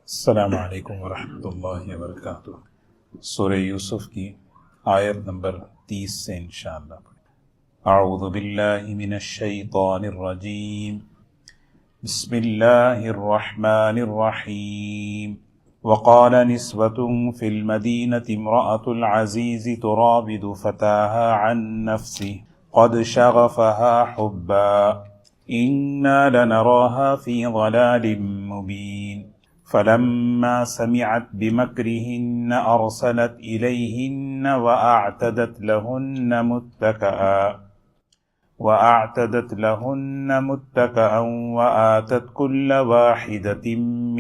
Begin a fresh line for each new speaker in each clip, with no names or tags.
السلام علیکم ورحمۃ اللہ وبرکاتہ۔ سورہ یوسف کی آیت نمبر 30 سے انشاءاللہ پڑھیں۔ اعوذ باللہ من الشیطان الرجیم، بسم اللہ الرحمن الرحیم۔ وقال نسوة في المدينة امرأة العزيز تراود فتاها عن نفسه قد شغفها حبا إنا لنراها في ضلال مبين فلما سمعت بمكرهن أرسلت إليهن وأعتدت لهن متكئا وآتت كل واحدة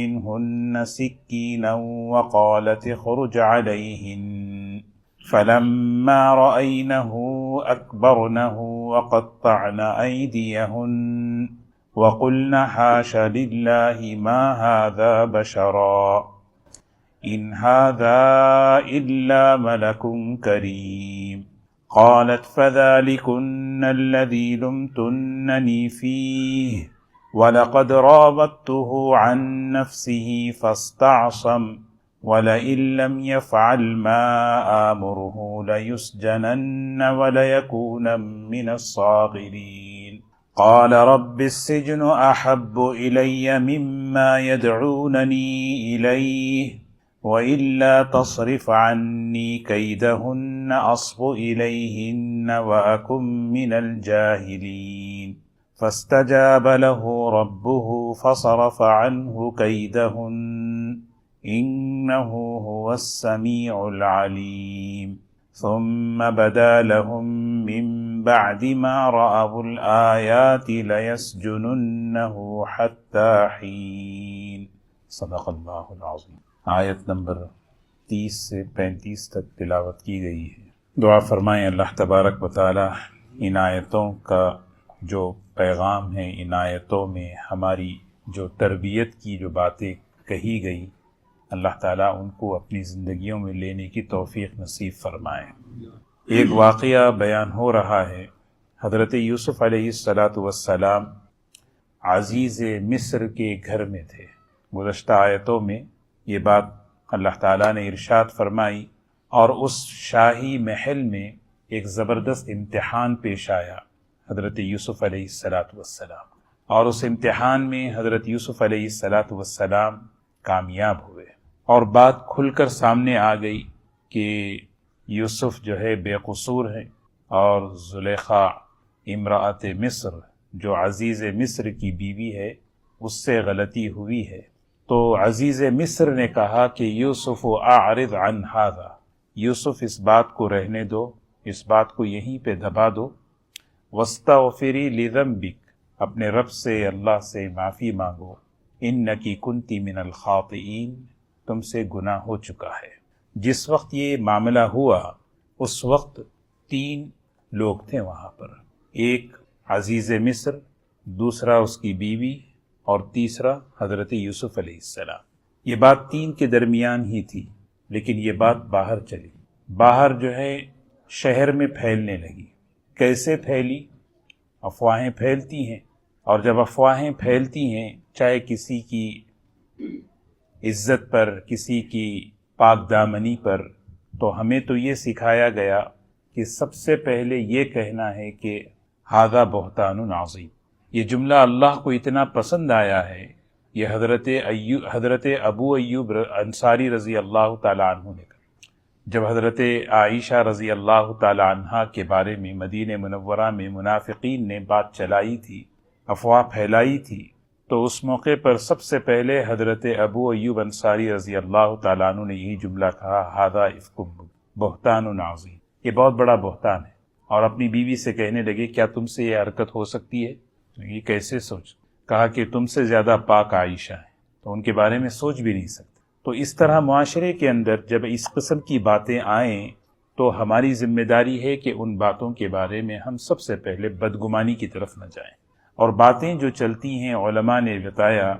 منهن سكينا وقالت اخرج عليهن فلما رأينه أكبرنه وقطعن أيديهن وقلن حاش لله ما هذا بشرا إن هذا إلا ملك كريم قالت فذلكن الذي لمتنني فيه ولقد راودته عن نفسه فاستعصم ولئن لم يفعل ما آمره ليسجنن وليكون من الصاغرين قال رب السجن أحب إلي مما يدعونني إليه وإلا تصرف عني كيدهن أصب إليهن وأكن من الجاهلين فاستجاب له ربه فصرف عنه كيدهن إنه هو السميع العليم ثم بدا لهم من بعد ما رأوا الآيات ليسجننه حتى حين صدق اللہ العظیم۔ آیت نمبر 30 سے 35 تک تلاوت کی گئی ہے۔ دعا فرمائیں اللہ تبارک و تعالی ان آیتوں کا جو پیغام ہے، ان آیتوں میں ہماری جو تربیت کی جو باتیں کہی گئی، اللہ تعالیٰ ان کو اپنی زندگیوں میں لینے کی توفیق نصیب فرمائے۔ ایک واقعہ بیان ہو رہا ہے، حضرت یوسف علیہ السلام عزیز مصر کے گھر میں تھے۔ گزشتہ آیتوں میں یہ بات اللہ تعالیٰ نے ارشاد فرمائی، اور اس شاہی محل میں ایک زبردست امتحان پیش آیا حضرت یوسف علیہ السلام، اور اس امتحان میں حضرت یوسف علیہ السلام کامیاب ہوئے، اور بات کھل کر سامنے آ گئی کہ یوسف جو ہے بے قصور ہیں، اور زلیخا امرأت مصر جو عزیز مصر کی بیوی ہے اس سے غلطی ہوئی ہے۔ تو عزیز مصر نے کہا کہ یوسف اعرض عن ھذا، یوسف اس بات کو رہنے دو، اس بات کو یہیں پہ دبا دو، واستغفری لذنبک، اپنے رب سے اللہ سے معافی مانگو، انکی کنتی من الخاطئین، تم سے گناہ ہو چکا ہے۔ جس وقت یہ معاملہ ہوا اس وقت 3 لوگ تھے وہاں پر، ایک عزیز مصر، دوسرا اس کی بیوی، اور تیسرا حضرت یوسف علیہ السلام۔ یہ بات 3 کے درمیان ہی تھی، لیکن یہ بات باہر چلی، باہر جو ہے شہر میں پھیلنے لگی۔ کیسے پھیلی؟ افواہیں پھیلتی ہیں، اور جب افواہیں پھیلتی ہیں چاہے کسی کی عزت پر، کسی کی پاک دامنی پر، تو ہمیں تو یہ سکھایا گیا کہ سب سے پہلے یہ کہنا ہے کہ ھذا بہتان عظیم۔ یہ جملہ اللہ کو اتنا پسند آیا ہے، یہ حضرت ابو ایوب انصاری رضی اللہ تعالی عنہ نے کہا۔ جب حضرت عائشہ رضی اللہ تعالی عنہا کے بارے میں مدینہ منورہ میں منافقین نے بات چلائی تھی، افواہ پھیلائی تھی، تو اس موقع پر سب سے پہلے حضرت ابو ایوب انصاری رضی اللہ تعالیٰ عنہ نے یہی جملہ کہا، ھذا افک بہتان عظیم، یہ بہت بڑا بہتان ہے، اور اپنی بیوی سے کہنے لگے کیا تم سے یہ حرکت ہو سکتی ہے؟ یہ کیسے سوچ؟ کہا کہ تم سے زیادہ پاک عائشہ ہیں، تو ان کے بارے میں سوچ بھی نہیں سکتے۔ تو اس طرح معاشرے کے اندر جب اس قسم کی باتیں آئیں تو ہماری ذمہ داری ہے کہ ان باتوں کے بارے میں ہم سب سے پہلے بدگمانی کی طرف نہ جائیں۔ اور باتیں جو چلتی ہیں، علماء نے بتایا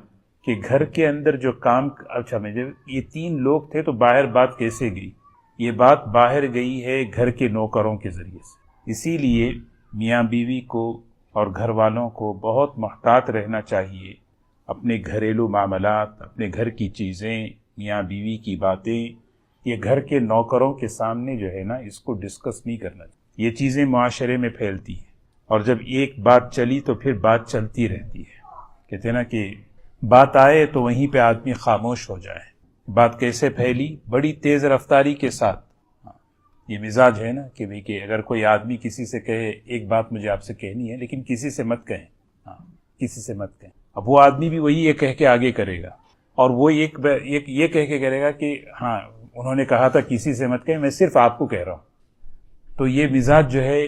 کہ گھر کے اندر جو کام، اچھا یہ 3 لوگ تھے تو باہر بات کیسے گئی؟ یہ بات باہر گئی ہے گھر کے نوکروں کے ذریعے سے۔ اسی لیے میاں بیوی کو اور گھر والوں کو بہت محتاط رہنا چاہیے اپنے گھریلو معاملات، اپنے گھر کی چیزیں، میاں بیوی کی باتیں، یہ گھر کے نوکروں کے سامنے جو ہے نا اس کو ڈسکس نہیں کرنا چاہیے۔ یہ چیزیں معاشرے میں پھیلتی ہیں، اور جب ایک بات چلی تو پھر بات چلتی رہتی ہے۔ کہتے ہیں نا کہ بات آئے تو وہیں پہ آدمی خاموش ہو جائے۔ بات کیسے پھیلی؟ بڑی تیز رفتاری کے ساتھ۔ یہ مزاج ہے نا کہ اگر کوئی آدمی کسی سے کہے ایک بات مجھے آپ سے کہنی ہے لیکن کسی سے مت کہیں، کسی سے مت کہیں، اب وہ آدمی بھی وہی یہ کہہ کے آگے کرے گا، اور وہ یہ کہہ کے کرے گا کہ ہاں انہوں نے کہا تھا کسی سے مت کہیں، میں صرف آپ کو کہہ رہا ہوں۔ تو یہ مزاج جو ہے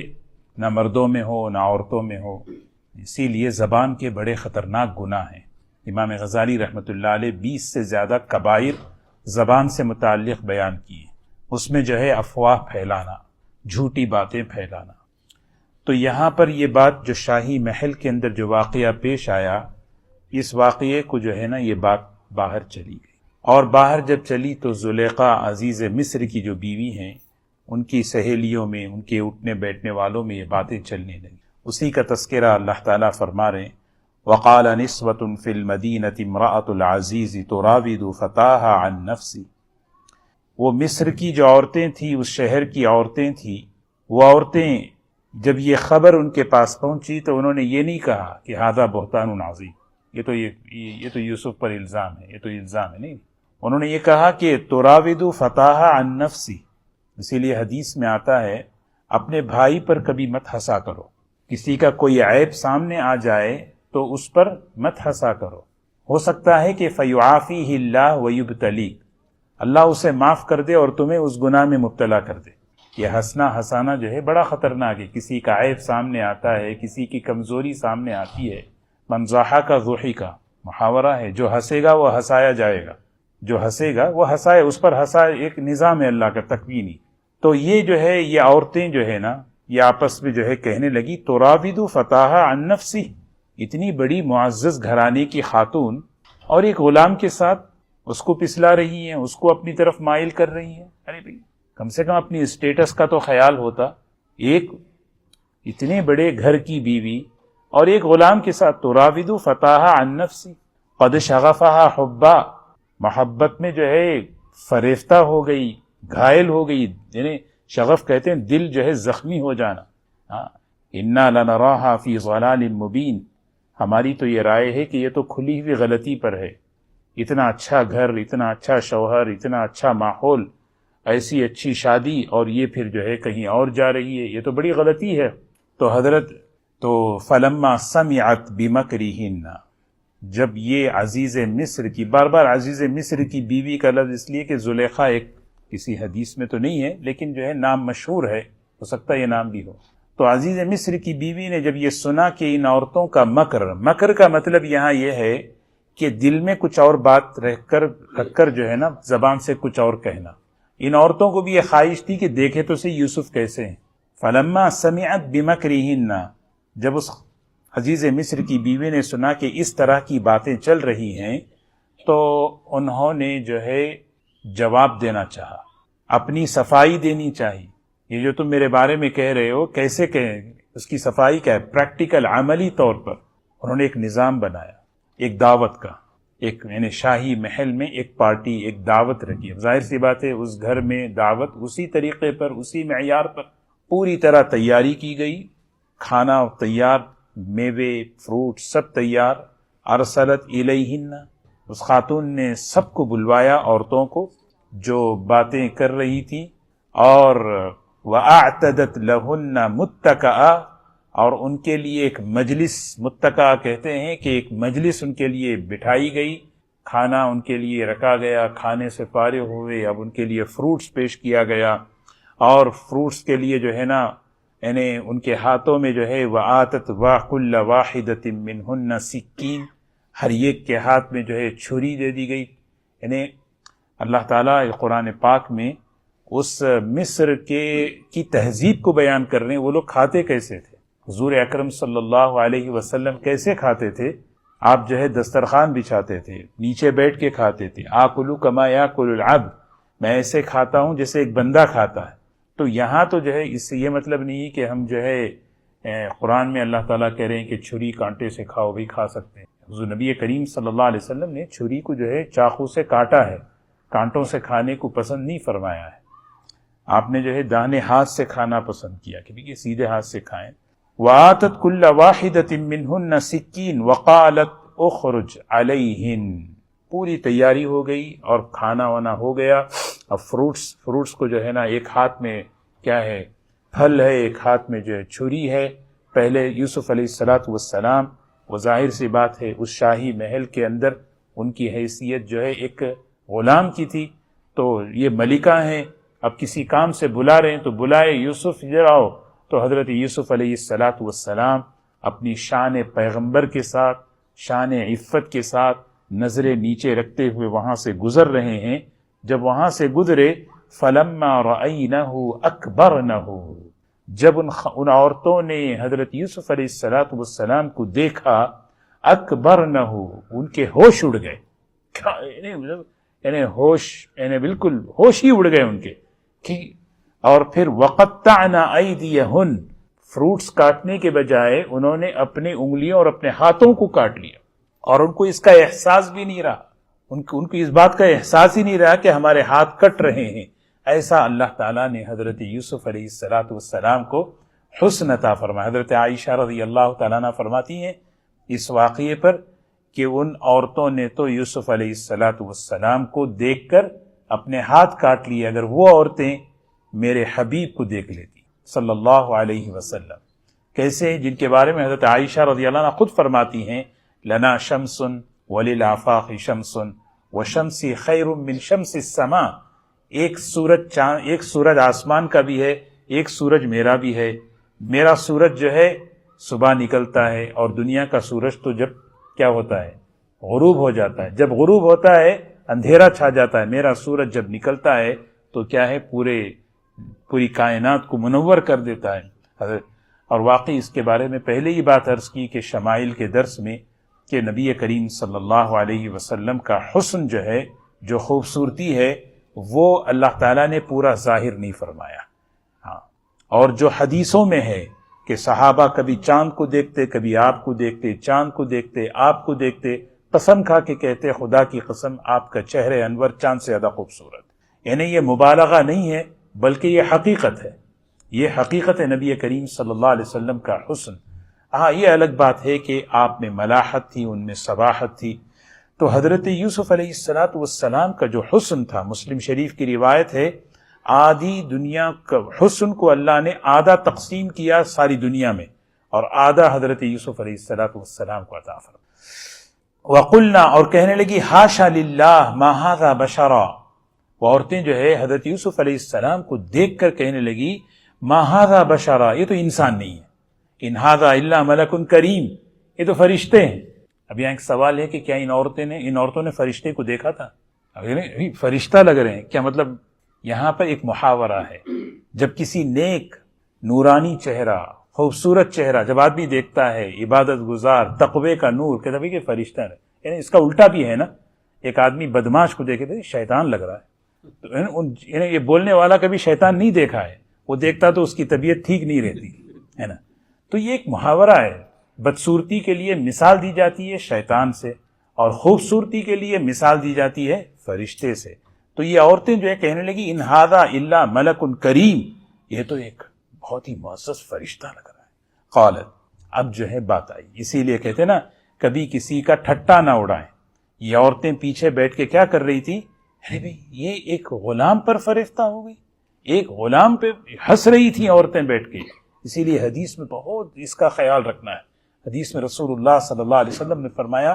نہ مردوں میں ہو نہ عورتوں میں ہو، اسی لیے زبان کے بڑے خطرناک گناہ ہیں۔ امام غزالی رحمۃ اللہ علیہ 20 سے زیادہ کبائر زبان سے متعلق بیان کیے، اس میں جو ہے افواہ پھیلانا، جھوٹی باتیں پھیلانا۔ تو یہاں پر یہ بات جو شاہی محل کے اندر جو واقعہ پیش آیا، اس واقعے کو جو ہے نا یہ بات باہر چلی گئی، اور باہر جب چلی تو زلیخا عزیز مصر کی جو بیوی ہیں ان کی سہیلیوں میں، ان کے اٹھنے بیٹھنے والوں میں یہ باتیں چلنے لگیں۔ اسی کا تذکرہ اللہ تعالیٰ فرما رہے ہیں، وقال نسوة في المدینة امرأة العزیز تراود فتاها عن نفسی۔ وہ مصر کی جو عورتیں تھیں، اس شہر کی عورتیں تھیں، وہ عورتیں جب یہ خبر ان کے پاس پہنچی تو انہوں نے یہ نہیں کہا کہ ھذا بہتان عظیم، یہ تو یوسف پر الزام ہے، یہ تو الزام ہے، نہیں، انہوں نے یہ کہا کہ تراود فتاها عن نفسی۔ اسی لیے حدیث میں آتا ہے اپنے بھائی پر کبھی مت ہنسا کرو، کسی کا کوئی عیب سامنے آ جائے تو اس پر مت ہنسا کرو، ہو سکتا ہے کہ فیعافیہ اللہ ویبتلیک، اللہ اسے معاف کر دے اور تمہیں اس گناہ میں مبتلا کر دے۔ یہ ہنسنا جو ہے بڑا خطرناک ہے۔ کسی کا عیب سامنے آتا ہے، کسی کی کمزوری سامنے آتی ہے، من ضحک ضحک محاورہ ہے، جو ہنسے گا وہ ہنسایا جائے گا، جو ہنسے گا وہ ہنسائے، اس پر ہنسائے، ایک نظام ہے اللہ کا تکوینی۔ تو یہ جو ہے یہ عورتیں جو ہے نا یہ آپس میں جو ہے کہنے لگی تراود فتاها عن نفسی، اتنی بڑی معزز گھرانے کی خاتون اور ایک غلام کے ساتھ اس کو پسلا رہی ہیں، اس کو اپنی طرف مائل کر رہی ہیں۔ ارے بھائی کم سے کم اپنی اسٹیٹس کا تو خیال ہوتا، ایک اتنے بڑے گھر کی بیوی اور ایک غلام کے ساتھ تراود فتاها عن نفسی قد شغفها حبا، محبت میں جو ہے فریفتہ ہو گئی، گھائل ہو گئی، یعنی شغف کہتے ہیں دل جو ہے زخمی ہو جانا۔ انا لنراها فی ضلال مبین، ہماری تو یہ رائے ہے کہ یہ تو کھلی ہوئی غلطی پر ہے، اتنا اچھا گھر، اتنا اچھا شوہر، اتنا اچھا ماحول، ایسی اچھی شادی، اور یہ پھر جو ہے کہیں اور جا رہی ہے، یہ تو بڑی غلطی ہے۔ تو فلما سمعت بمکرہن، جب یہ عزیز مصر کی، بار بار عزیز مصر کی بیوی کا لفظ اس لیے کہ زلیخا ایک کسی حدیث میں تو نہیں ہے لیکن جو ہے نام مشہور ہے، ہو سکتا ہے یہ نام بھی ہو۔ تو عزیز مصر کی بیوی نے جب یہ سنا کہ ان عورتوں کا مکر کا مطلب یہاں یہ ہے کہ دل میں کچھ اور بات رکھ کر جو ہے نا زبان سے کچھ اور کہنا، ان عورتوں کو بھی یہ خواہش تھی کہ دیکھے تو صحیح یوسف کیسے ہیں۔ فلما سمعت بمکرہن، جب اس عزیز مصر کی بیوی نے سنا کہ اس طرح کی باتیں چل رہی ہیں تو انہوں نے جو ہے جواب دینا چاہا، اپنی صفائی دینی چاہیے۔ یہ جو تم میرے بارے میں کہہ رہے ہو کیسے کہیں، اس کی صفائی کیا ہے؟ پریکٹیکل عملی طور پر انہوں نے ایک نظام بنایا، ایک دعوت کا، ایک یعنی شاہی محل میں ایک پارٹی، ایک دعوت رکھی۔ اب ظاہر سی بات ہے اس گھر میں دعوت اسی طریقے پر، اسی معیار پر پوری طرح تیاری کی گئی، کھانا تیار، میوے، فروٹ سب تیار۔ ارسلت الیہن، اس خاتون نے سب کو بلوایا، عورتوں کو جو باتیں کر رہی تھی، اور وَأَعْتَدَتْ لَهُنَّ مُتَّكَأً، اور ان کے لیے ایک مجلس، متکا کہتے ہیں کہ ایک مجلس ان کے لیے بٹھائی گئی، کھانا ان کے لیے رکھا گیا، کھانے سے فارغ ہوئے اب ان کے لیے فروٹس پیش کیا گیا، اور فروٹس کے لیے جو ہے نا یعنی ان کے ہاتھوں میں جو ہے وَآتَتْ وَكُلَّ وَاحِدَةٍ مِّنْهُنَّ سِكِّينٌ، ہر ایک کے ہاتھ میں جو ہے چھری دے دی گئی۔ یعنی اللہ تعالیٰ قرآن پاک میں اس مصر کی تہذیب کو بیان کر رہے ہیں، وہ لوگ کھاتے کیسے تھے، حضور اکرم صلی اللہ علیہ وسلم کیسے کھاتے تھے۔ آپ جو ہے دسترخوان بچھاتے تھے، نیچے بیٹھ کے کھاتے تھے، آکلو کما یاکل العبد، میں ایسے کھاتا ہوں جیسے ایک بندہ کھاتا ہے۔ تو یہاں تو جو ہے اس سے یہ مطلب نہیں ہے کہ ہم جو ہے قرآن میں اللہ تعالیٰ کہہ رہے ہیں کہ چھری کانٹے سے کھاؤ بھی کھا سکتے ہیں، حضور نبی کریم صلی اللہ علیہ وسلم نے چھری کو جو ہے چاقو سے کاٹا ہے، کانٹوں سے کھانے کو پسند نہیں فرمایا ہے، آپ نے جو ہے داہنے ہاتھ سے کھانا پسند کیا کہ یہ سیدھے ہاتھ سے کھائیں۔ وَآتَتْ كُلَّ وَاحِدَةٍ مِّنْهُنَّ سِكِّينٌ وَقَالَتْ اُخْرُجْ عَلَيْهِنْ، پوری تیاری ہو گئی اور کھانا وانا ہو گیا۔ اب فروٹس کو جو ہے نا، ایک ہاتھ میں کیا ہے پھل ہے، ایک ہاتھ میں جو ہے چھری ہے۔ پہلے یوسف علیہ السلام، وہ ظاہر سی بات ہے اس شاہی محل کے اندر ان کی حیثیت جو ہے ایک غلام کی تھی، تو یہ ملکہ ہیں، اب کسی کام سے بلا رہے ہیں تو بلائے یوسف ادھر آؤ، تو حضرت یوسف علیہ السلام اپنی شان پیغمبر کے ساتھ، شان عفت کے ساتھ نظریں نیچے رکھتے ہوئے وہاں سے گزر رہے ہیں۔ جب وہاں سے گزرے فَلَمَّا رَأَيْنَهُ أَكْبَرْنَهُ، جب ان عورتوں نے حضرت یوسف علیہ السلام کو دیکھا، اکبرنہ، ان کے ہوش اڑ گئے، یعنی بالکل ہوش ہی اڑ گئے ان کے، اور پھر وقطعن ایدیہن، فروٹس کاٹنے کے بجائے انہوں نے اپنے انگلیوں اور اپنے ہاتھوں کو کاٹ لیا، اور ان کو اس کا احساس بھی نہیں رہا، ان کو اس بات کا احساس ہی نہیں رہا کہ ہمارے ہاتھ کٹ رہے ہیں۔ ایسا اللہ تعالیٰ نے حضرت یوسف علیہ السلام کو حسن عطا فرمایا۔ حضرت عائشہ رضی اللہ تعالیٰ عنہ فرماتی ہیں اس واقعے پر کہ ان عورتوں نے تو یوسف علیہ السلام کو دیکھ کر اپنے ہاتھ کاٹ لیے، اگر وہ عورتیں میرے حبیب کو دیکھ لیتی صلی اللہ علیہ وسلم۔ کیسے؟ جن کے بارے میں حضرت عائشہ رضی اللہ عنہ خود فرماتی ہیں لنا شمس وللآفاق شمس وشمسی خیر من شمس السماء، ایک سورج آسمان کا بھی ہے، ایک سورج میرا بھی ہے، میرا سورج جو ہے صبح نکلتا ہے، اور دنیا کا سورج تو جب کیا ہوتا ہے غروب ہو جاتا ہے، جب غروب ہوتا ہے اندھیرا چھا جاتا ہے، میرا سورج جب نکلتا ہے تو کیا ہے پوری کائنات کو منور کر دیتا ہے۔ اور واقعی اس کے بارے میں پہلے ہی بات عرض کی کہ شمائل کے درس میں کہ نبی کریم صلی اللہ علیہ وسلم کا حسن جو ہے، جو خوبصورتی ہے، وہ اللہ تعالیٰ نے پورا ظاہر نہیں فرمایا، ہاں، اور جو حدیثوں میں ہے کہ صحابہ کبھی چاند کو دیکھتے، کبھی آپ کو دیکھتے، چاند کو دیکھتے، آپ کو دیکھتے، قسم کھا کے کہتے خدا کی قسم آپ کا چہرہ انور چاند سے زیادہ خوبصورت، یعنی یہ مبالغہ نہیں ہے بلکہ یہ حقیقت ہے، یہ حقیقت ہے نبی کریم صلی اللہ علیہ وسلم کا حسن۔ ہاں، یہ الگ بات ہے کہ آپ میں ملاحت تھی، ان میں صباحت تھی۔ تو حضرت یوسف علیہ السلام کا جو حسن تھا، مسلم شریف کی روایت ہے، آدھی دنیا کا حسن کو اللہ نے آدھا تقسیم کیا ساری دنیا میں، اور آدھا حضرت یوسف علیہ السلام کو عطا فرمایا۔ وقلنا، اور کہنے لگی حاشا للہ ما ھذا بشرا، وہ عورتیں جو ہے حضرت یوسف علیہ السلام کو دیکھ کر کہنے لگی ما ھذا بشرا، یہ تو انسان نہیں ہے، ان ھذا الا ملک کریم، یہ تو فرشتے ہیں۔ اب یہاں ایک سوال ہے کہ کیا ان عورتوں نے فرشتے کو دیکھا تھا؟ فرشتہ لگ رہے ہیں کیا؟ مطلب یہاں پر ایک محاورہ ہے، جب کسی نیک نورانی چہرہ، خوبصورت چہرہ جب آدمی دیکھتا ہے، عبادت گزار، تقوی کا نور، کہتا ہے کہ فرشتہ ہے، یعنی اس کا الٹا بھی ہے نا، ایک آدمی بدماش کو دیکھے تو شیطان لگ رہا ہے، تو یعنی یہ بولنے والا کبھی شیطان نہیں دیکھا ہے، وہ دیکھتا تو اس کی طبیعت ٹھیک نہیں رہتی ہے نا۔ تو یہ ایک محاورہ ہے، بدصورتی کے لیے مثال دی جاتی ہے شیطان سے، اور خوبصورتی کے لیے مثال دی جاتی ہے فرشتے سے۔ تو یہ عورتیں جو ہے کہنے لگی ان ھذا الا ملک کریم، یہ تو ایک بہت ہی معزز فرشتہ لگ رہا ہے۔ قالت، اب جو ہے بات آئی، اسی لیے کہتے ہیں نا کبھی کسی کا ٹھٹا نہ اڑائیں۔ یہ عورتیں پیچھے بیٹھ کے کیا کر رہی تھی؟ ارے بھئی یہ ایک غلام پر فرشتہ ہو گئی، ایک غلام پہ ہنس رہی تھیں عورتیں بیٹھ کے۔ اسی لیے حدیث میں بہت اس کا خیال رکھنا ہے۔ حدیث میں رسول اللہ صلی اللہ علیہ وسلم نے فرمایا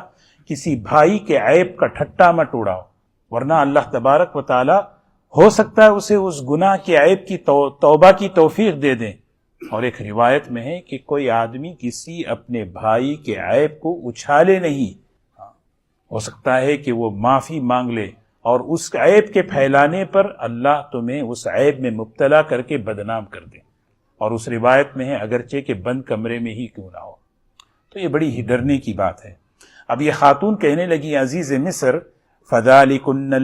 کسی بھائی کے عیب کا ٹھٹا مت اڑاؤ، ورنہ اللہ تبارک و تعالی ہو سکتا ہے اسے اس گناہ کے عیب کی توبہ کی توفیق دے دیں۔ اور ایک روایت میں ہے کہ کوئی آدمی کسی اپنے بھائی کے عیب کو اچھالے نہیں، ہو سکتا ہے کہ وہ معافی مانگ لے، اور اس عیب کے پھیلانے پر اللہ تمہیں اس عیب میں مبتلا کر کے بدنام کر دے۔ اور اس روایت میں ہے اگرچہ کہ بند کمرے میں ہی کیوں نہ ہو۔ تو یہ بڑی ہی ڈرنے کی بات ہے۔ اب یہ خاتون کہنے لگی عزیز مصر فَذَلِكُنَّ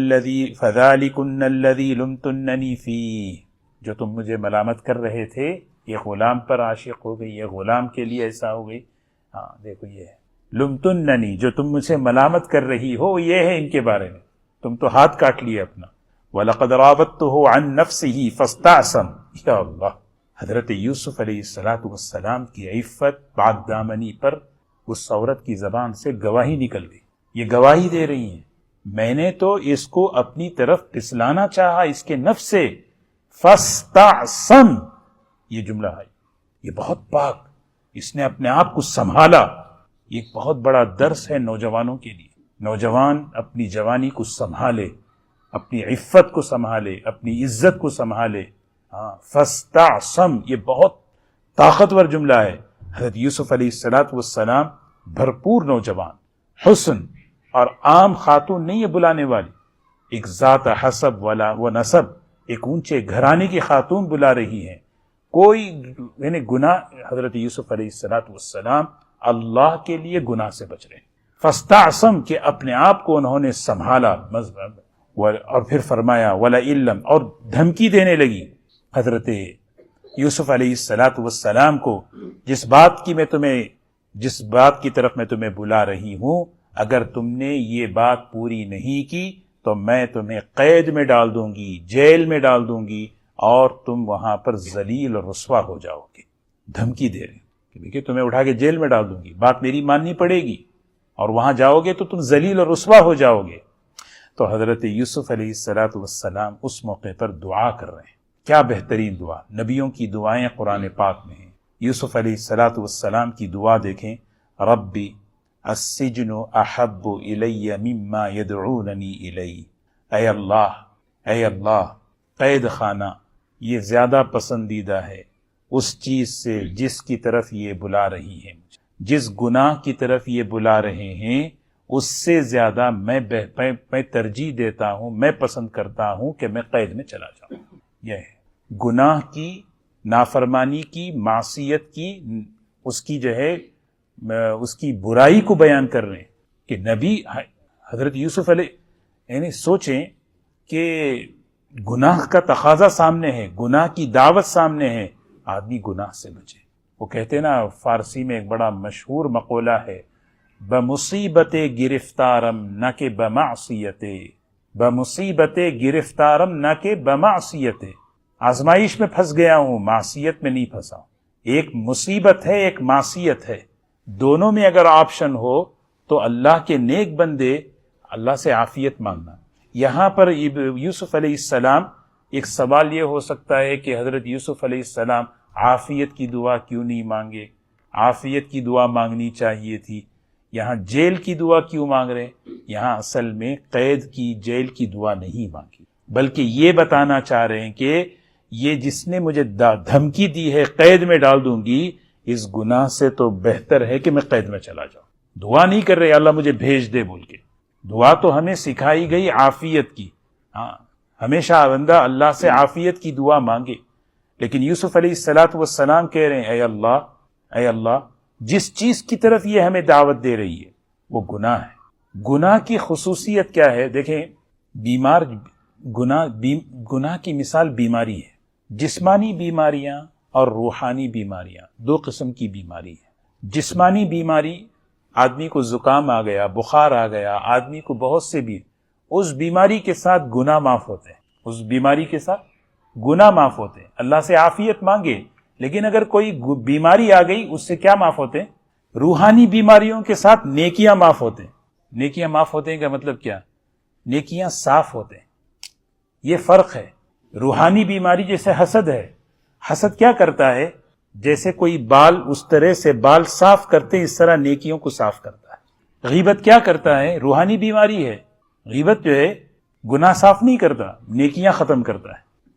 الَّذِي لُمْتُنَّنِي فِيهِ، جو تم مجھے ملامت کر رہے تھے، یہ غلام پر عاشق ہو گئی، یہ غلام کے لیے ایسا ہو گئی۔ ہاں دیکھو یہ لمتننی، جو تم مجھے ملامت کر رہی ہو یہ ہے ان کے بارے میں، تم تو ہاتھ کاٹ لیے اپنا. وَلَقَدْ رَاوَدتُّهُ عَن نَفْسِهِ فَاسْتَعْصَمَ. یا اللہ، حضرت یوسف علیہ السلام کی عفت پاک دامنی پر اس عورت کی زبان سے گواہی نکل گئی. یہ گواہی دے رہی ہیں میں نے تو اس کو اپنی طرف پھسلانا چاہا اس کے نفس سے. فَاسْتَعْصَمَ، یہ جملہ ہے، یہ بہت پاک، اس نے اپنے آپ کو سنبھالا. یہ ایک بہت بڑا درس ہے نوجوانوں کے لیے. نوجوان اپنی جوانی کو سنبھالے، اپنی عفت کو سنبھالے، اپنی عزت کو سنبھالے. فَاسْتَعْصَمَ، یہ بہت طاقتور جملہ ہے. حضرت یوسف علیہ السلام بھرپور نوجوان، حسن، اور عام خاتون نہیں ہے بلانے والی، ایک ذات حسب والا و نسب، ایک اونچے گھرانے کی خاتون بلا رہی ہیں. کوئی یعنی گناہ، حضرت یوسف علیہ السلام اللہ کے لیے گناہ سے بچ رہے ہیں. فاستعصم، کہ اپنے آپ کو انہوں نے سنبھالا. اور پھر فرمایا وَلَئِلَّمْ، اور دھمکی دینے لگی حضرت یوسف علیہ السلام کو، جس بات کی طرف میں تمہیں بلا رہی ہوں، اگر تم نے یہ بات پوری نہیں کی تو میں تمہیں قید میں ڈال دوں گی، جیل میں ڈال دوں گی، اور تم وہاں پر ذلیل اور رسوا ہو جاؤ گے. دھمکی دے رہے کہ دیکھیے تمہیں اٹھا کے جیل میں ڈال دوں گی، بات میری ماننی پڑے گی، اور وہاں جاؤ گے تو تم ذلیل اور رسوا ہو جاؤ گے. تو حضرت یوسف علیہ السلام اس موقع پر دعا کر رہے ہیں. کیا بہترین دعا، نبیوں کی دعائیں قرآن پاک میں ہیں. یوسف علیہ السلام کی دعا دیکھیں، ربی السجن احب الی مما یدعوننی الی. اے اللہ، قید خانہ یہ زیادہ پسندیدہ ہے اس چیز سے جس کی طرف یہ بلا رہی ہیں مجھے. جس گناہ کی طرف یہ بلا رہے ہیں اس سے زیادہ میں ترجیح دیتا ہوں، میں پسند کرتا ہوں کہ میں قید میں چلا جاؤں. یہ ہے گناہ کی، نافرمانی کی، معصیت کی، اس کی جو ہے اس کی برائی کو بیان کر رہے ہیں کہ نبی حضرت یوسف علیہ، یعنی سوچیں کہ گناہ کا تقاضا سامنے ہے، گناہ کی دعوت سامنے ہے، آدمی گناہ سے بچے. وہ کہتے ہیں نا، فارسی میں ایک بڑا مشہور مقولہ ہے، بمصیبت گرفتارم نہ کہ بمعصیت، بمصیبت گرفتارم نہ کہ بمعصیت. آزمائش میں پھنس گیا ہوں، معصیت میں نہیں پھنسا ہوں. ایک مصیبت ہے، ایک معصیت ہے، دونوں میں اگر آپشن ہو تو اللہ کے نیک بندے اللہ سے عافیت مانگنا. یہاں پر یوسف علیہ السلام، ایک سوال یہ ہو سکتا ہے کہ حضرت یوسف علیہ السلام عافیت کی دعا کیوں نہیں مانگے؟ عافیت کی دعا مانگنی چاہیے تھی. یہاں جیل کی دعا کیوں مانگ رہے؟ یہاں اصل میں قید کی، جیل کی دعا نہیں مانگی، بلکہ یہ بتانا چاہ رہے ہیں کہ یہ جس نے مجھے دھمکی دی ہے قید میں ڈال دوں گی، اس گناہ سے تو بہتر ہے کہ میں قید میں چلا جاؤں. دعا نہیں کر رہے اللہ مجھے بھیج دے بول کے. دعا تو ہمیں سکھائی گئی عافیت کی. ہاں، ہمیشہ بندہ اللہ سے عافیت کی دعا مانگے. لیکن یوسف علیہ السلام کہہ رہے ہیں اے اللہ جس چیز کی طرف یہ ہمیں دعوت دے رہی ہے وہ گناہ ہے. گناہ کی خصوصیت کیا ہے؟ دیکھیں، گناہ کی مثال بیماری ہے. جسمانی بیماریاں اور روحانی بیماریاں، دو قسم کی بیماری ہے. جسمانی بیماری، آدمی کو زکام آ گیا، بخار آ گیا، آدمی کو بہت سے بھی، اس بیماری کے ساتھ گناہ معاف ہوتے ہیں. اس بیماری کے ساتھ گناہ معاف ہوتے ہیں. اللہ سے عافیت مانگے. لیکن اگر کوئی بیماری آ گئی، اس سے کیا معاف ہوتے ہیں؟ روحانی بیماریوں کے ساتھ نیکیاں معاف ہوتے ہیں. نیکیاں معاف ہوتے ہیں کا مطلب کیا؟ نیکیاں صاف ہوتے ہیں. یہ فرق ہے. روحانی بیماری جیسے حسد ہے، حسد کیا کرتا ہے؟ جیسے کوئی بال اس طرح سے بال صاف کرتے اس طرح نیکیوں کو صاف کرتا ہے. غیبت کیا کرتا ہے؟ روحانی بیماری ہے. غیبت جو ہے گناہ صاف نہیں کرتا، نیکیاں ختم کرتا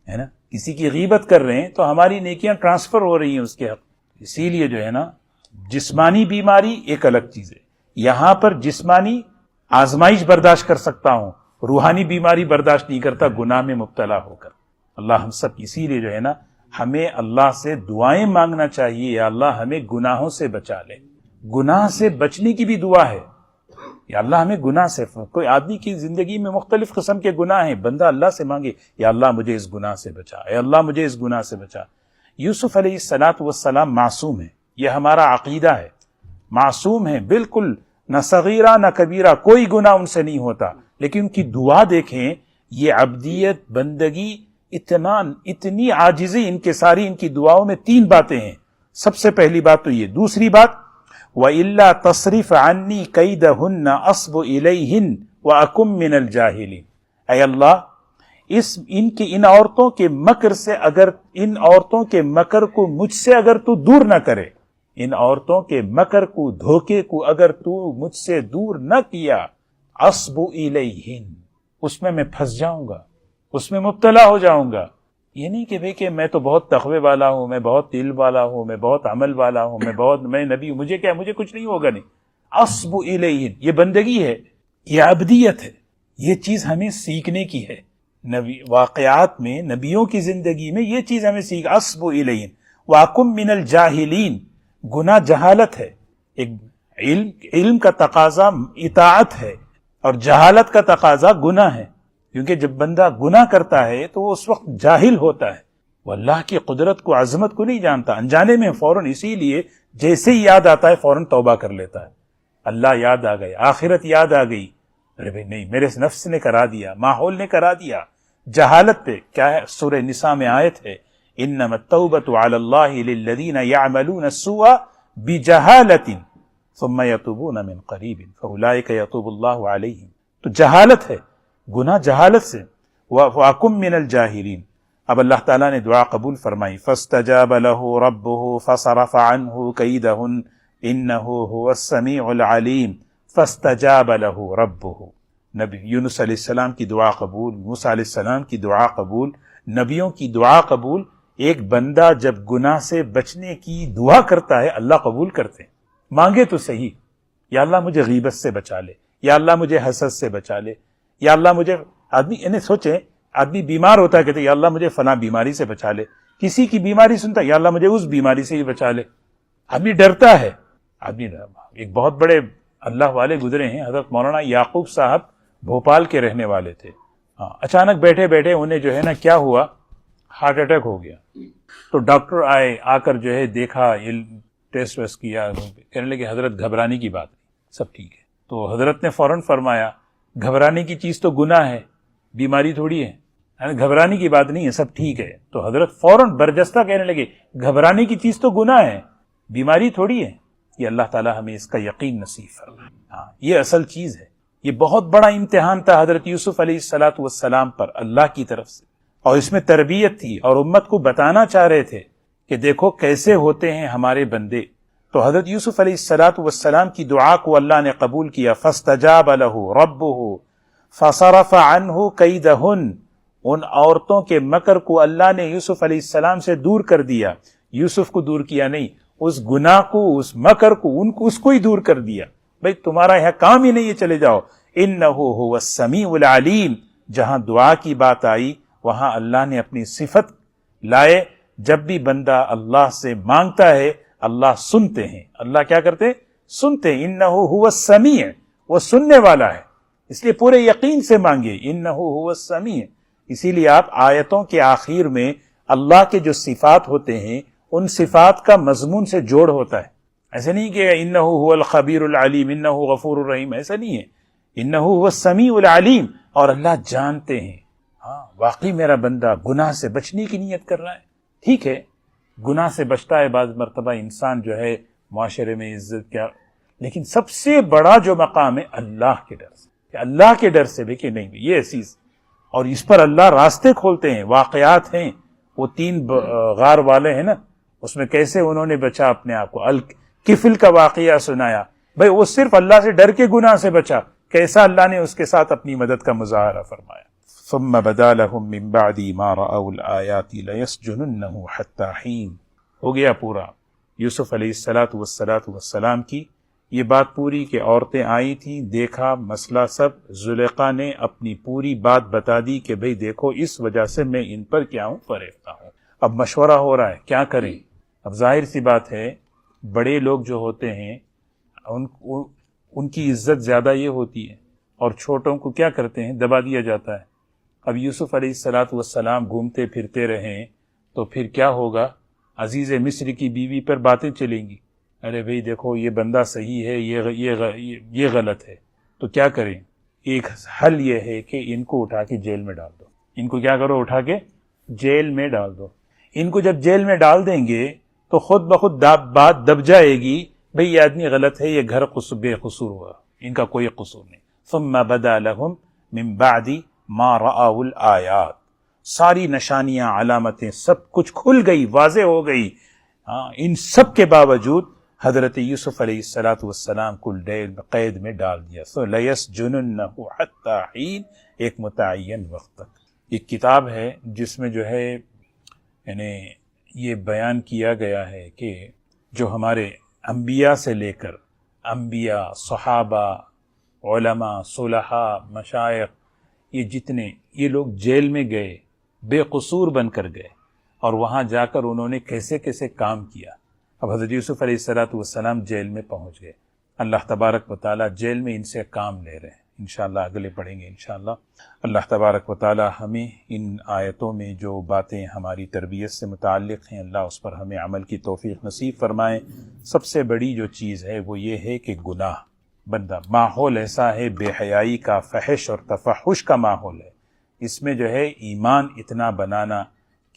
ہے نا. کسی کی غیبت کر رہے ہیں تو ہماری نیکیاں ٹرانسفر ہو رہی ہیں اس کے حق. اسی لیے جو ہے نا، جسمانی بیماری ایک الگ چیز ہے. یہاں پر جسمانی آزمائش برداشت کر سکتا ہوں، روحانی بیماری برداشت نہیں کرتا گناہ میں مبتلا ہو کر. اللہ ہم سب، اسی لیے جو ہے نا ہمیں اللہ سے دعائیں مانگنا چاہیے، یا اللہ ہمیں گناہوں سے بچا لے. گناہ سے بچنے کی بھی دعا ہے، یا اللہ ہمیں گناہ سے. کوئی آدمی کی زندگی میں مختلف قسم کے گناہ ہیں، بندہ اللہ سے مانگے یا اللہ مجھے اس گناہ سے بچا، اے اللہ مجھے اس گناہ سے بچا. یوسف علیہ السلام معصوم ہے، یہ ہمارا عقیدہ ہے. معصوم ہے، بالکل نہ صغیرہ نہ کبیرہ، کوئی گناہ ان سے نہیں ہوتا، لیکن ان کی دعا دیکھیں، یہ عبدیت، بندگی، اتنی عاجزی ان کے ساری ان کی دعاؤں میں 3 باتیں ہیں۔ سب سے پہلی بات تو یہ، دوسری بات وَإِلَّا تَصْرِفْ عَنِّي كَيْدَهُنَّ أَصْبُ إِلَيْهِنَّ وَأَكُن مِّنَ الْجَاهِلِينَ، اے اللہ ان عورتوں کے مکر سے، اگر ان عورتوں کے مکر کو مجھ سے اگر تو دور نہ کرے، ان عورتوں کے مکر کو، دھوکے کو اگر تو مجھ سے دور نہ کیا، اصب الیہن، اس میں پھنس جاؤں گا، اس میں مبتلا ہو جاؤں گا۔ یہ نہیں کہ میں تو بہت تقوی والا ہوں، میں بہت علم والا ہوں، میں بہت عمل والا ہوں، میں نبی ہوں، مجھے کیا، مجھے کچھ نہیں ہوگا، نہیں۔ اصب الیہن، یہ بندگی ہے، یہ عبدیت ہے، یہ چیز ہمیں سیکھنے کی ہے۔ واقعات میں، نبیوں کی زندگی میں یہ چیز ہمیں سیکھ، اصب الیہن واکم من الجاہلین، گناہ جہالت ہے، ایک علم کا تقاضا اطاعت ہے، اور جہالت کا تقاضا گناہ ہے، کیونکہ جب بندہ گناہ کرتا ہے تو وہ اس وقت جاہل ہوتا ہے، وہ اللہ کی قدرت کو، عظمت کو نہیں جانتا، انجانے میں فوراً، اسی لیے جیسے ہی یاد آتا ہے فوراً توبہ کر لیتا ہے، اللہ یاد آ گئی، آخرت یاد آ گئی، ارے بھائی نہیں، میرے نفس نے کرا دیا، ماحول نے کرا دیا، جہالت پہ۔ کیا ہے؟ سورہ نساء میں آیت ہے، انما التوبۃ علی اللہ للذین یعملون السوء بجہالۃ ثم یتوبون من قریب فاولئک یتوب اللہ علیہم۔ تو جہالت ہے، گناہ جہالت سے، وَأَكُن مِّنَ الْجَاهِلِينَ۔ اب اللہ تعالیٰ نے دعا قبول فرمائی، فَاسْتَجَابَ لَهُ رَبُّهُ فَصَرَفَ عَنْهُ كَيْدَهُنَّ إِنَّهُ هُوَ السَّمِيعُ الْعَلِيمُ۔ فَاسْتَجَابَ لَهُ رَبُّهُ، نبی یونس علیہ السلام کی دعا قبول، موسیٰ علیہ السلام کی دعا قبول، نبیوں کی دعا قبول۔ ایک بندہ جب گناہ سے بچنے کی دعا کرتا ہے، اللہ قبول کرتے ہیں۔ مانگے تو صحیح، یا اللہ مجھے غیبت سے بچا لے، یا اللہ مجھے حسد سے بچا لے، یا اللہ مجھے، آدمی انہیں سوچیں، آدمی بیمار ہوتا ہے، کہتے ہیں یا اللہ مجھے فلاں بیماری سے بچا لے، کسی کی بیماری سنتا ہے یا اللہ مجھے اس بیماری سے ہی بچا لے، آدمی ڈرتا ہے۔ آدمی، ایک بہت بڑے اللہ والے گزرے ہیں، حضرت مولانا یعقوب صاحب بھوپال کے رہنے والے تھے، اچانک بیٹھے بیٹھے انہیں جو ہے نا کیا ہوا، ہارٹ اٹیک ہو گیا۔ تو ڈاکٹر آئے، آ کر جو ہے دیکھا، ٹیسٹ ویسٹ کیا، کہنے لگے حضرت گھبرانے کی بات نہیں، سب ٹھیک ہے۔ تو حضرت نے فوراً فرمایا، گھبرانے کی چیز تو گناہ ہے، بیماری تھوڑی ہے، گھبرانے کی بات نہیں ہے، سب ٹھیک ہے۔ تو حضرت فوراً برجستہ کہنے لگے، گھبرانے کی چیز تو گناہ ہے، بیماری تھوڑی ہے۔ یہ اللہ تعالیٰ ہمیں اس کا یقین نصیب فرمائے۔ ہاں، یہ اصل چیز ہے۔ یہ بہت بڑا امتحان تھا حضرت یوسف علیہ السلام پر اللہ کی طرف سے، اور اس میں تربیت تھی، اور امت کو بتانا چاہ رہے تھے کہ دیکھو کیسے ہوتے ہیں ہمارے بندے۔ تو حضرت یوسف علیہ السلام کی دعا کو اللہ نے قبول کیا، فاستجاب لہ ربہ فصرف عنہ کیدہن، ان عورتوں کے مکر کو اللہ نے یوسف علیہ السلام سے دور کر دیا۔ یوسف کو دور کیا نہیں، اس گناہ کو، اس مکر کو، اس کو ہی دور کر دیا۔ بھئی تمہارا یہاں کام ہی نہیں ہے، چلے جاؤ۔ انہ هو السمیع العلیم، جہاں دعا کی بات آئی وہاں اللہ نے اپنی صفت لائے۔ جب بھی بندہ اللہ سے مانگتا ہے، اللہ سنتے ہیں۔ اللہ کیا کرتے ہیں؟ سنتے ہیں۔ انہ هو السمیع، وہ سننے والا ہے، اس لیے پورے یقین سے مانگے، انہ هو السمیع۔ اسی لیے آپ آیتوں کے آخر میں اللہ کے جو صفات ہوتے ہیں، ان صفات کا مضمون سے جوڑ ہوتا ہے۔ ایسے نہیں کہ انہ هو الخبیر العلیم، انہ غفور الرحیم، ایسا نہیں ہے۔ انہ هو السمیع العلیم، اور اللہ جانتے ہیں۔ ہاں، واقعی میرا بندہ گناہ سے بچنے کی نیت کر رہا ہے، ٹھیک ہے، گناہ سے بچتا ہے، بعض مرتبہ انسان جو ہے معاشرے میں عزت کیا، لیکن سب سے بڑا جو مقام ہے اللہ کے ڈر سے، کہ اللہ کے ڈر سے بھی کہ نہیں یہ ایسی، اور اس پر اللہ راستے کھولتے ہیں۔ واقعات ہیں، وہ 3 غار والے ہیں نا، اس میں کیسے انہوں نے بچا اپنے آپ کو، الکفل کا واقعہ سنایا، بھئی وہ صرف اللہ سے ڈر کے گناہ سے بچا، کیسا اللہ نے اس کے ساتھ اپنی مدد کا مظاہرہ فرمایا۔ ثم بدا لهم من بعد ما رأوا الآیات لیسجننہ حتی حین، ہو گیا پورا۔ یوسف علیہ السلام کی یہ بات پوری کہ عورتیں آئی تھیں، دیکھا مسئلہ سب، زلیخا نے اپنی پوری بات بتا دی کہ بھئی دیکھو اس وجہ سے میں ان پر کیا ہوں، فریفتہ ہوں۔ اب مشورہ ہو رہا ہے کیا کریں۔ اب ظاہر سی بات ہے، بڑے لوگ جو ہوتے ہیں ان کی عزت زیادہ یہ ہوتی ہے، اور چھوٹوں کو کیا کرتے ہیں، دبا دیا جاتا ہے۔ اب یوسف علیہ السلام گھومتے پھرتے رہیں تو پھر کیا ہوگا، عزیز مصر کی بیوی پر باتیں چلیں گی، ارے بھئی دیکھو یہ بندہ صحیح ہے، یہ غلط ہے، تو کیا کریں؟ ایک حل یہ ہے کہ ان کو اٹھا کے جیل میں ڈال دو. ان کو کیا کرو؟ اٹھا کے جیل میں ڈال دو. ان کو جب جیل میں ڈال دیں گے تو خود بخود بات دب جائے گی، بھئی یہ آدمی غلط ہے، یہ گھر بے قصور ہوا، ان کا کوئی قصور نہیں. ثم بدا لهم من بعد ما رأوا الآیات، ساری نشانیاں، علامتیں، سب کچھ کھل گئی، واضح ہو گئی. ان سب کے باوجود حضرت یوسف علیہ السلام کو قید میں ڈال دیا. سو لَيَسْجُنُنَّهُ حَتَّى حِينٍ، ایک متعین وقت تک. ایک کتاب ہے جس میں جو ہے یعنی یہ بیان کیا گیا ہے کہ جو ہمارے انبیاء سے لے کر انبیاء، صحابہ، علماء، صلحاء، مشائخ، یہ جتنے یہ لوگ جیل میں گئے، بے قصور بن کر گئے، اور وہاں جا کر انہوں نے کیسے کیسے کام کیا. اب حضرت یوسف علیہ السلام جیل میں پہنچ گئے، اللہ تبارک و تعالیٰ جیل میں ان سے کام لے رہے ہیں. انشاءاللہ اگلے پڑھیں گے انشاءاللہ. اللہ تبارک و تعالیٰ ہمیں ان آیتوں میں جو باتیں ہماری تربیت سے متعلق ہیں، اللہ اس پر ہمیں عمل کی توفیق نصیب فرمائے. سب سے بڑی جو چیز ہے وہ یہ ہے کہ گناہ بندہ، ماحول ایسا ہے بے حیائی کا، فحش اور تفحش کا ماحول ہے. اس میں جو ہے ایمان اتنا بنانا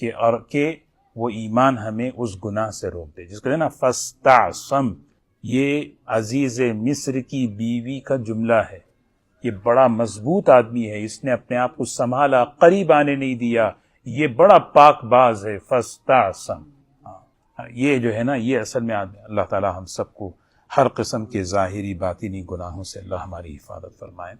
کہ وہ ایمان ہمیں اس گناہ سے روک دے. جس کو ہے نا فاستعصم، یہ عزیز مصر کی بیوی کا جملہ ہے. یہ بڑا مضبوط آدمی ہے، اس نے اپنے آپ کو سنبھالا، قریب آنے نہیں دیا، یہ بڑا پاک باز ہے. فاستعصم، یہ جو ہے نا، یہ اصل میں اللہ تعالی ہم سب کو ہر قسم کے ظاہری باطنی گناہوں سے اللہ ہماری حفاظت فرمائے.